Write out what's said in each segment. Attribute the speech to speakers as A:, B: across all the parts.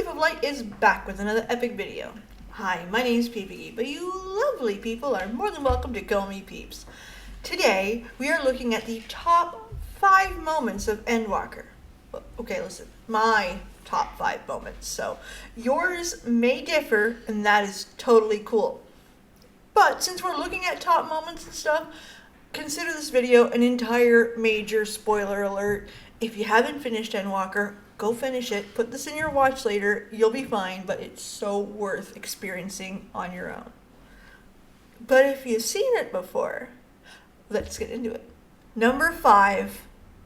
A: Thief of Light is back with another epic video. Hi, my name is Peepy, but you lovely people are more than welcome to call me Peeps. Today, we are looking at the top 5 moments of Endwalker. Okay, listen, my top 5 moments. So, yours may differ, and that is totally cool. But since we're looking at top moments and stuff, consider this video an entire major spoiler alert. If you haven't finished Endwalker, go finish it. Put this in your watch later. You'll be fine, but it's so worth experiencing on your own. But if you've seen it before, let's get into it. Number 5.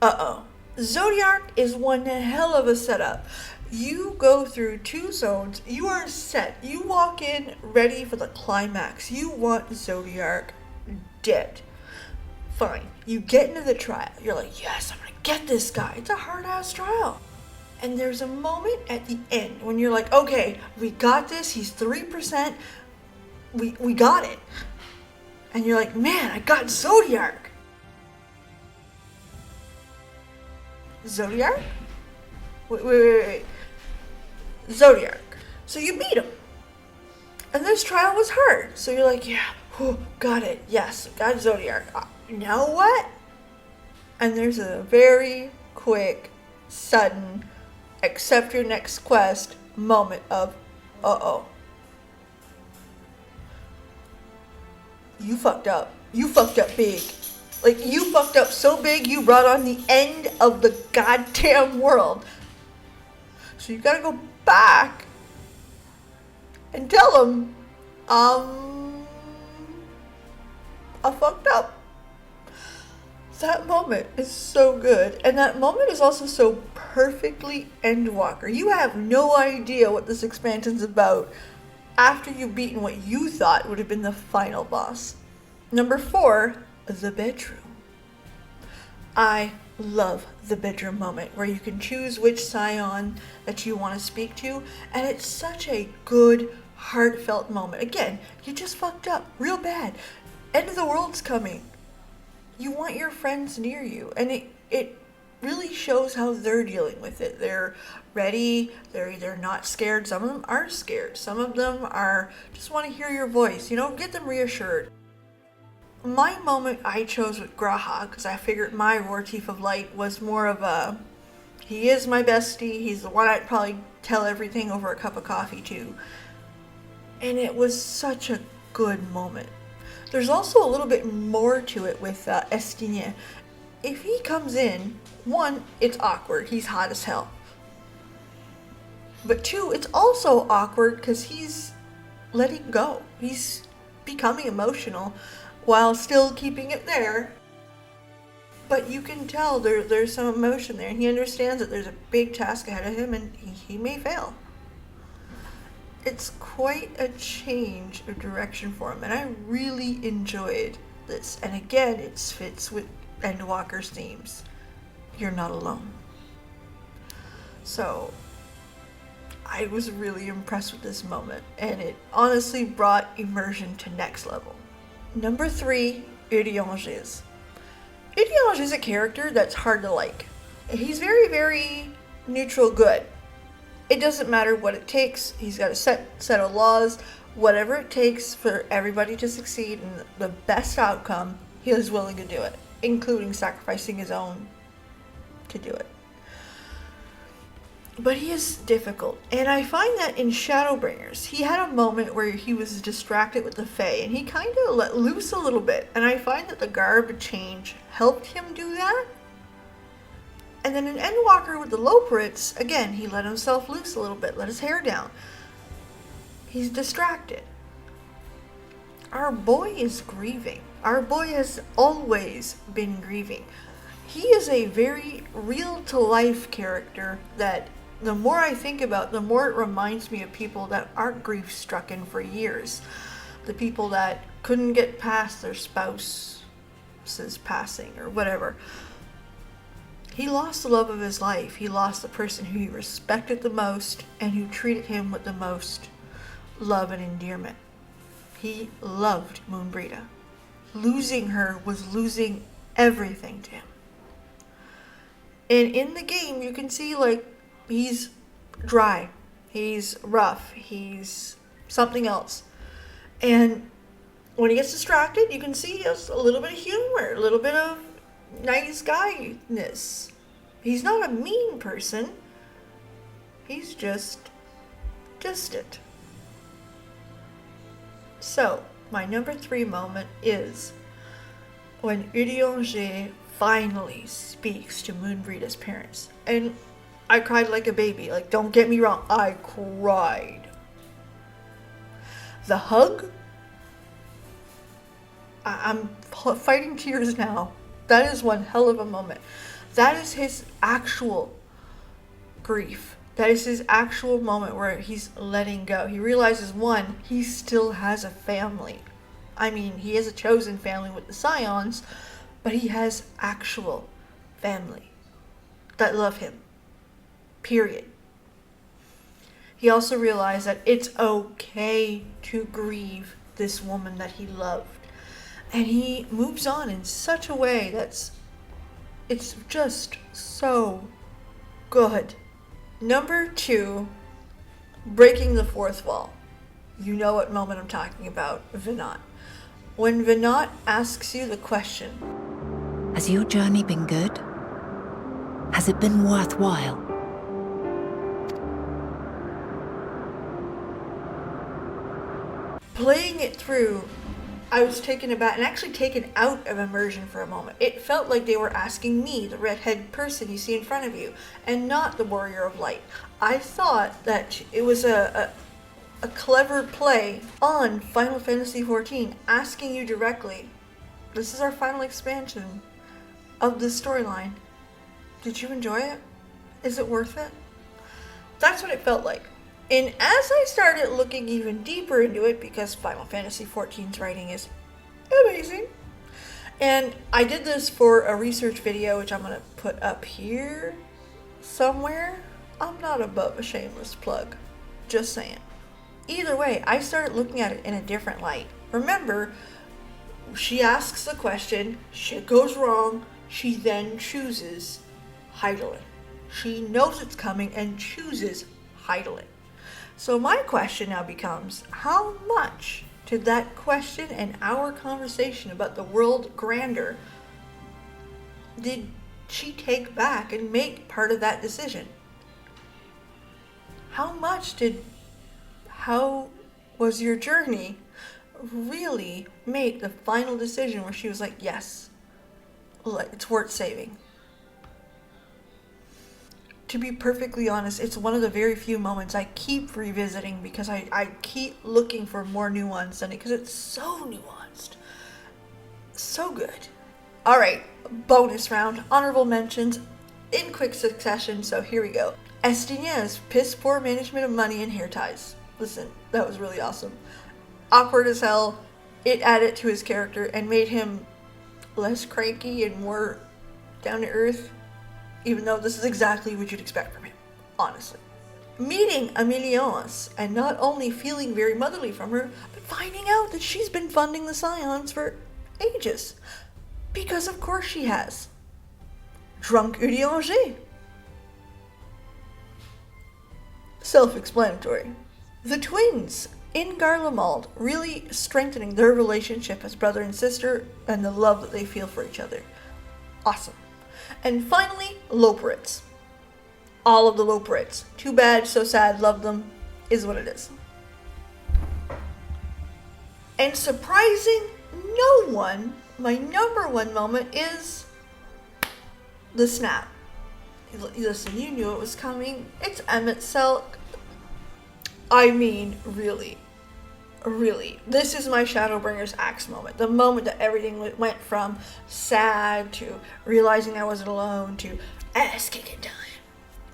A: Zodiark is one hell of a setup. You go through 2 zones. You are set. You walk in ready for the climax. You want Zodiark dead. Fine. You get into the trial. You're like, yes, I'm going to get this guy. It's a hard-ass trial. And there's a moment at the end when you're like, okay, we got this. He's 3%. We got it. And you're like, man, I got Zodiark. Zodiark? Wait. Zodiark. So you beat him. And this trial was hard. So you're like, yeah, got it. Yes, got Zodiark. Now what? And there's a very quick, sudden, accept your next quest moment of, you fucked up. You fucked up big. Like, you fucked up so big you brought on the end of the goddamn world. So you gotta go back and tell them, I fucked up. That moment is so good. And that moment is also so perfectly Endwalker. You have no idea what this expansion's about after you've beaten what you thought would have been the final boss. Number 4, the bedroom. I love the bedroom moment where you can choose which scion that you want to speak to, and it's such a good, heartfelt moment. Again, you just fucked up real bad. End of the world's coming. You want your friends near you, and it really shows how they're dealing with it. They're ready, they're either not scared, some of them are scared, some of them are just want to hear your voice, get them reassured. My moment I chose with Graha, because I figured my Roar Thief of Light was more of a, he is my bestie, he's the one I'd probably tell everything over a cup of coffee to. And it was such a good moment. There's also a little bit more to it with Estienne. If he comes in, 1, it's awkward. He's hot as hell. But 2, it's also awkward because he's letting go. He's becoming emotional while still keeping it there. But you can tell there's some emotion there, and he understands that there's a big task ahead of him, and he may fail. It's quite a change of direction for him, and I really enjoyed this. And again, it fits with Endwalker's themes. You're not alone. So, I was really impressed with this moment, and it honestly brought immersion to next level. Number 3, ENDWALKER. ENDWALKER is a character that's hard to like. He's very, very neutral good. It doesn't matter what it takes. He's got a set of laws. Whatever it takes for everybody to succeed and the best outcome, he is willing to do it, including sacrificing his own to do it. But he is difficult, and I find that in Shadowbringers, he had a moment where he was distracted with the Fae, and he kind of let loose a little bit, and I find that the garb change helped him do that. And then in Endwalker with the Loporits, again, he let himself loose a little bit, let his hair down. He's distracted. Our boy is grieving. Our boy has always been grieving. He is a very real-to-life character that the more I think about, the more it reminds me of people that aren't grief-stricken for years. The people that couldn't get past their spouse's passing or whatever. He lost the love of his life. He lost the person who he respected the most and who treated him with the most love and endearment. He loved Moonbrita. Losing her was losing everything to him. And in the game, you can see, like, he's dry. He's rough. He's something else. And when he gets distracted, you can see he has a little bit of humor, a little bit of nice guy-ness. He's not a mean person. He's just distant. So, my number 3 moment is when Urianger finally speaks to Moonbreeda's parents. And I cried like a baby. Like, don't get me wrong, I cried. The hug? I'm fighting tears now. That is one hell of a moment. That is his actual grief. That is his actual moment where he's letting go. He realizes, one, he still has a family. I mean, he has a chosen family with the scions, but he has actual family that love him. Period. He also realized that it's okay to grieve this woman that he loved. And he moves on in such a way it's just so good. Number 2, breaking the fourth wall. You know what moment I'm talking about, Vinat. When Vinat asks you the question,
B: has your journey been good? Has it been worthwhile?
A: Playing it through, I was taken aback and actually taken out of immersion for a moment. It felt like they were asking me, the redhead person you see in front of you, and not the Warrior of Light. I thought that it was a clever play on Final Fantasy XIV, asking you directly, this is our final expansion of this storyline. Did you enjoy it? Is it worth it? That's what it felt like. And as I started looking even deeper into it, because Final Fantasy XIV's writing is amazing, and I did this for a research video, which I'm going to put up here somewhere. I'm not above a shameless plug. Just saying. Either way, I started looking at it in a different light. Remember, she asks the question, shit goes wrong, she then chooses Hydaelyn. She knows it's coming and chooses Hydaelyn. So my question now becomes, how much did that question and our conversation about the world grandeur did she take back and make part of that decision? How was your journey really make the final decision where she was like, yes, it's worth saving? To be perfectly honest, it's one of the very few moments I keep revisiting because I keep looking for more nuance in it because it's so nuanced. So good. Alright, bonus round, honorable mentions in quick succession, so here we go. Estinier's piss poor management of money and hair ties. Listen, that was really awesome. Awkward as hell. It added to his character and made him less cranky and more down to earth. Even though this is exactly what you'd expect from him, honestly. Meeting Emilios and not only feeling very motherly from her, but finding out that she's been funding the scions for ages. Because of course she has. Drunk Urianger. Self-explanatory. The twins in Garlemald really strengthening their relationship as brother and sister and the love that they feel for each other. Awesome. And finally, Loporits. All of the Loporits. Too bad, so sad, love them, is what it is. And surprising no one, my number 1 moment is the snap. Listen, you knew it was coming. It's Emet-Selch. I mean, really. This is my Shadowbringer's axe moment. The moment that everything went from sad to realizing I wasn't alone to ass kicking time.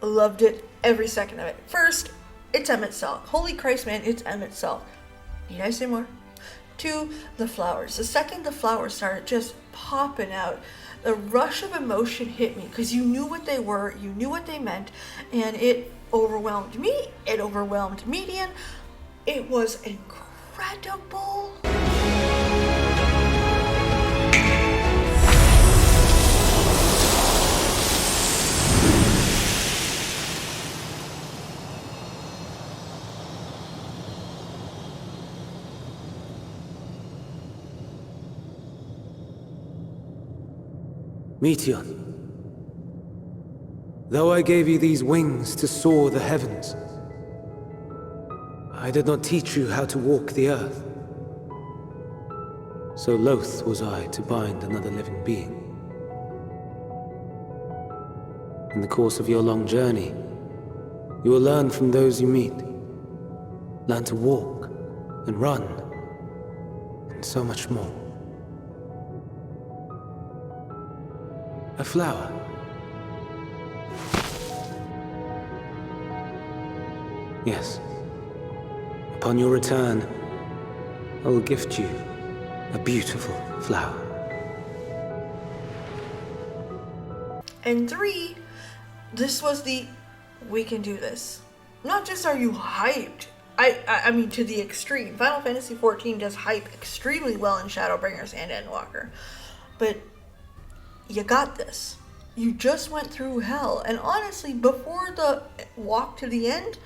A: Loved it, every second of it. First, it's Emet-Selch. Holy Christ, man, it's Emet-Selch. Need I say more? 2, the flowers. The second the flowers started just popping out, the rush of emotion hit me because you knew what they were, you knew what they meant, and it overwhelmed me. It overwhelmed Median. It was incredible.
C: Meteon, though I gave you these wings to soar the heavens, I did not teach you how to walk the earth. So loath was I to bind another living being. In the course of your long journey, you will learn from those you meet. Learn to walk and run, and so much more. A flower. Yes. Upon your return, I will gift you a beautiful flower.
A: And 3, this was the we can do this. Not just are you hyped, I mean to the extreme. Final Fantasy XIV does hype extremely well in Shadowbringers and Endwalker. But you got this. You just went through hell. And honestly, before the walk to the end,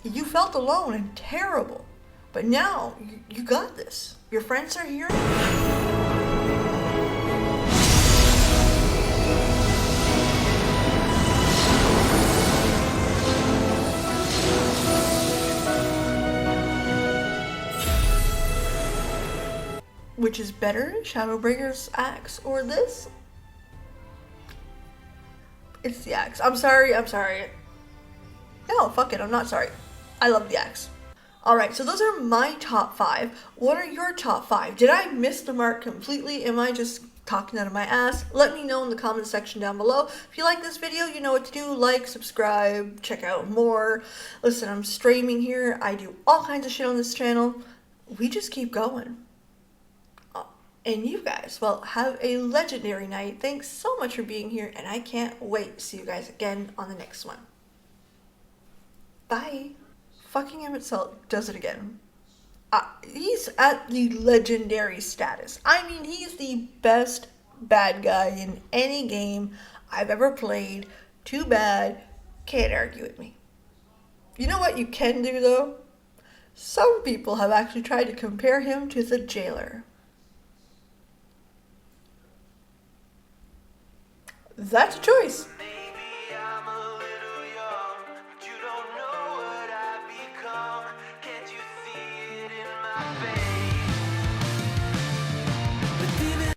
A: you felt alone and terrible. But now, you got this. Your friends are here. Which is better, Shadowbringers axe or this? It's the axe. I'm sorry. No, fuck it, I'm not sorry. I love the axe. Alright, so those are my top 5. What are your top 5? Did I miss the mark completely? Am I just talking out of my ass? Let me know in the comment section down below. If you like this video, you know what to do. Like, subscribe, check out more. Listen, I'm streaming here. I do all kinds of shit on this channel. We just keep going. And you guys, well, have a legendary night. Thanks so much for being here, and I can't wait to see you guys again on the next one. Bye. Fucking Emet-Selch does it again. He's at the legendary status. I mean, he's the best bad guy in any game I've ever played. Too bad. Can't argue with me. You know what you can do, though? Some people have actually tried to compare him to the jailer. That's a choice.
D: Maybe I'm a little young, but you don't know what I've become. Can't you see it in my face?